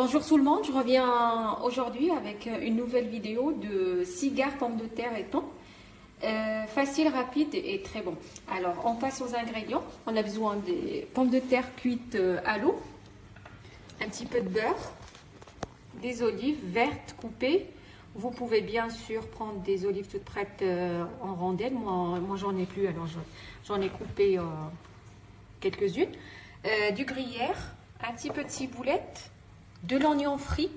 Bonjour tout le monde, je reviens aujourd'hui avec une nouvelle vidéo de cigare, pommes de terre et thon. Facile, rapide et très bon. Alors on passe aux ingrédients. On a besoin des pommes de terre cuites à l'eau, un petit peu de beurre, des olives vertes coupées. Vous pouvez bien sûr prendre des olives toutes prêtes en rondelles. Moi j'en ai plus, alors j'en ai coupé quelques-unes. Du gruyère, un petit peu de ciboulette, de l'oignon frit.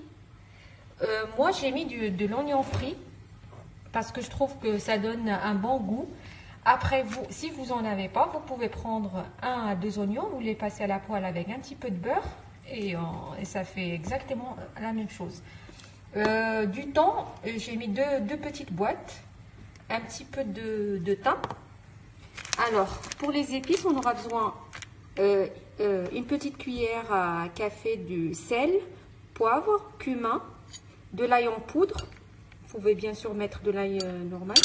Moi j'ai mis de l'oignon frit parce que je trouve que ça donne un bon goût. Après, vous, si vous n'en avez pas, vous pouvez prendre 1 à 2 oignons, vous les passez à la poêle avec un petit peu de beurre et ça fait exactement la même chose. Du thon, j'ai mis deux petites boîtes, un petit peu de thym. Alors, pour les épices, on aura besoin une petite cuillère à café de sel, poivre, cumin, de l'ail en poudre. Vous pouvez bien sûr mettre de l'ail normal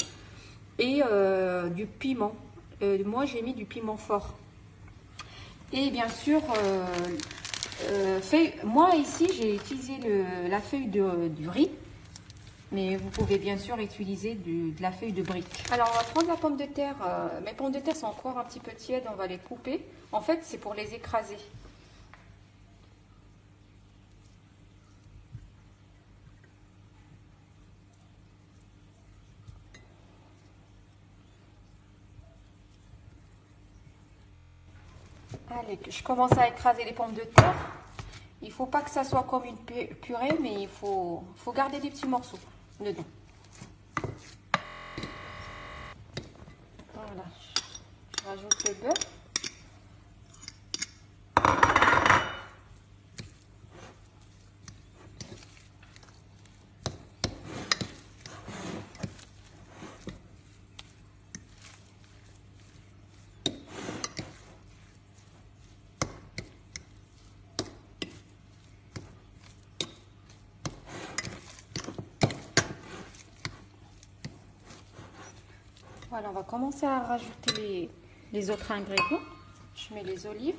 et du piment. Moi, j'ai mis du piment fort. Et bien sûr, moi ici, j'ai utilisé la feuille du riz. Mais vous pouvez bien sûr utiliser de la feuille de brique. Alors, on va prendre la pomme de terre. Mes pommes de terre sont encore un petit peu tièdes, on va les couper. En fait, c'est pour les écraser. Allez, je commence à écraser les pommes de terre. Il ne faut pas que ça soit comme une purée, mais il faut garder des petits morceaux dedans. Voilà, je rajoute le beurre. Voilà, on va commencer à rajouter les autres ingrédients. Je mets les olives,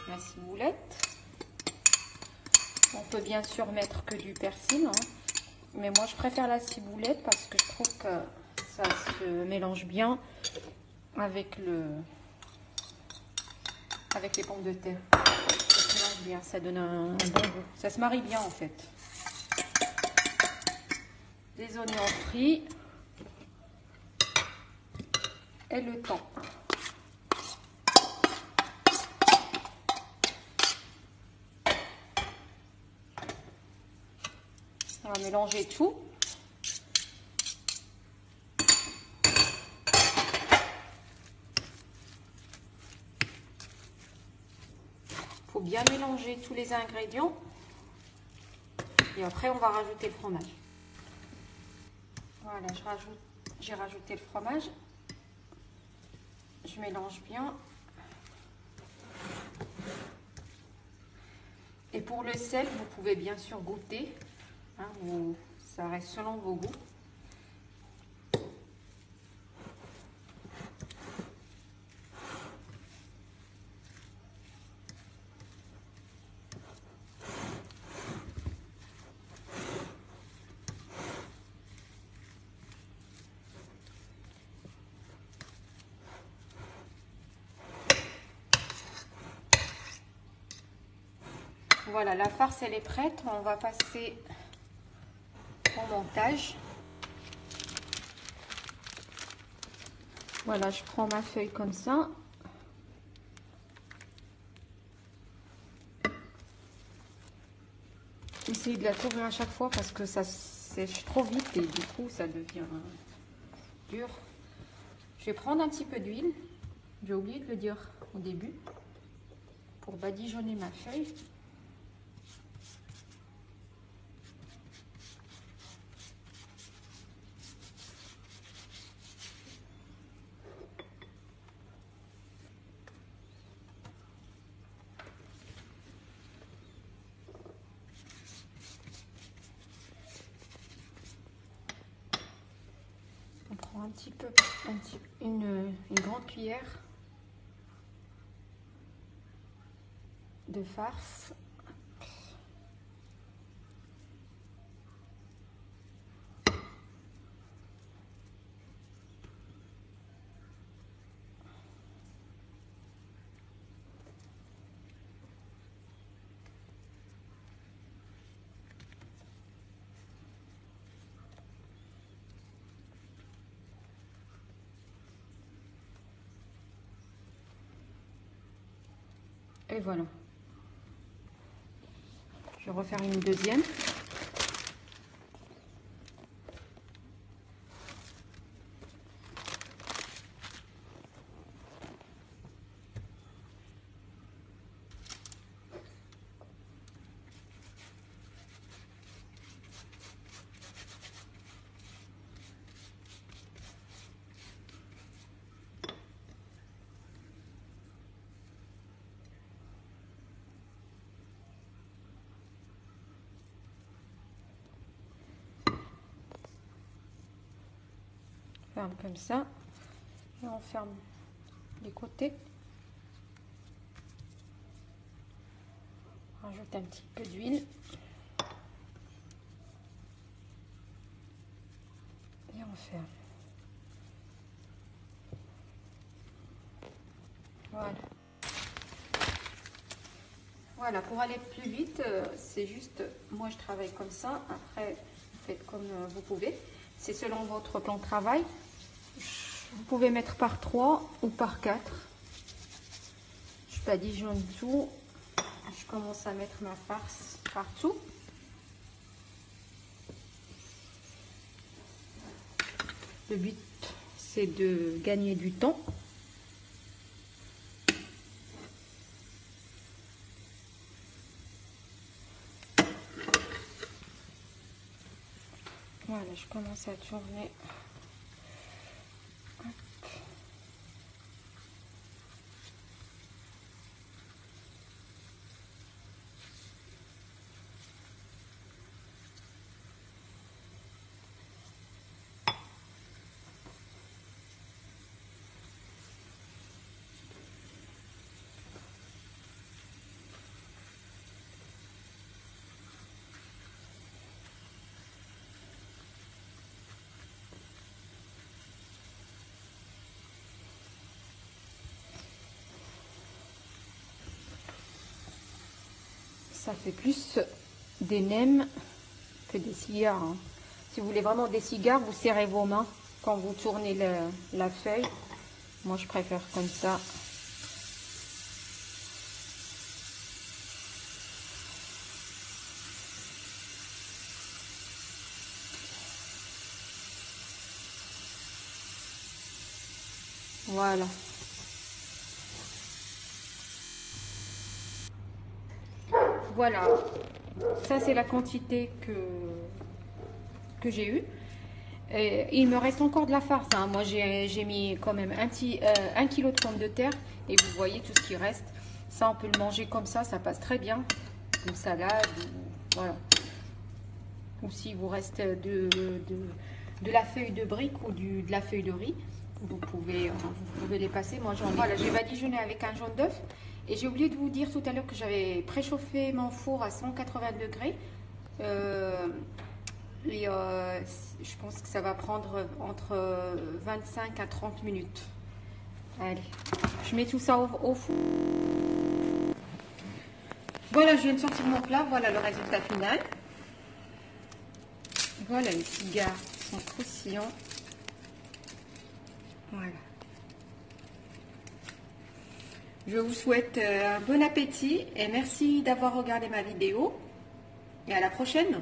la ciboulette. On peut bien sûr mettre que du persil, hein. Mais moi je préfère la ciboulette parce que je trouve que ça se mélange bien avec les pommes de terre. Ça se mélange bien, ça donne un bon goût. Ça se marie bien en fait. Des oignons frits et le thon. On va mélanger tout. Il faut bien mélanger tous les ingrédients. Et après, on va rajouter le fromage. Voilà, j'ai rajouté le fromage. Je mélange bien. Et pour le sel, vous pouvez bien sûr goûter. Hein, ça reste selon vos goûts. Voilà, la farce elle est prête. On va passer au montage. Voilà, je prends ma feuille comme ça. Essayez de la tourner à chaque fois parce que ça sèche trop vite et du coup ça devient dur. Je vais prendre un petit peu d'huile. J'ai oublié de le dire au début. Pour badigeonner ma feuille. On prend un petit peu, une grande cuillère. de farce. Et voilà. Je vais refaire une deuxième. Ferme comme ça et on ferme les côtés. Rajoute un petit peu d'huile et on ferme. Voilà. Voilà, pour aller plus vite, c'est juste, moi je travaille comme ça. Après, vous faites comme vous pouvez. C'est selon votre plan de travail. Vous pouvez mettre par 3 ou par 4. Je badigeonne tout. Je commence à mettre ma farce partout. Le but, c'est de gagner du temps. Voilà, je commence à tourner. Hop. Ça fait plus des nems que des cigares. Hein. Si vous voulez vraiment des cigares, vous serrez vos mains quand vous tournez la feuille. Moi, je préfère comme ça. Voilà. Voilà. Ça, c'est la quantité que j'ai eue. Et il me reste encore de la farce. Hein. Moi, j'ai mis quand même 1 kg de pommes de terre. Et vous voyez tout ce qui reste. Ça, on peut le manger comme ça passe très bien. Une salade, voilà. Ou s'il vous reste de la feuille de brique ou de la feuille de riz, vous pouvez les passer. Moi, voilà, j'ai badigeonné avec un jaune d'œuf. Et j'ai oublié de vous dire tout à l'heure que j'avais préchauffé mon four à 180 degrés. Je pense que ça va prendre entre 25 à 30 minutes. Allez, je mets tout ça au four. Voilà, je viens de sortir mon plat. Voilà le résultat final. Voilà, les cigares sont croustillants. Voilà. Je vous souhaite un bon appétit et merci d'avoir regardé ma vidéo. Et à la prochaine.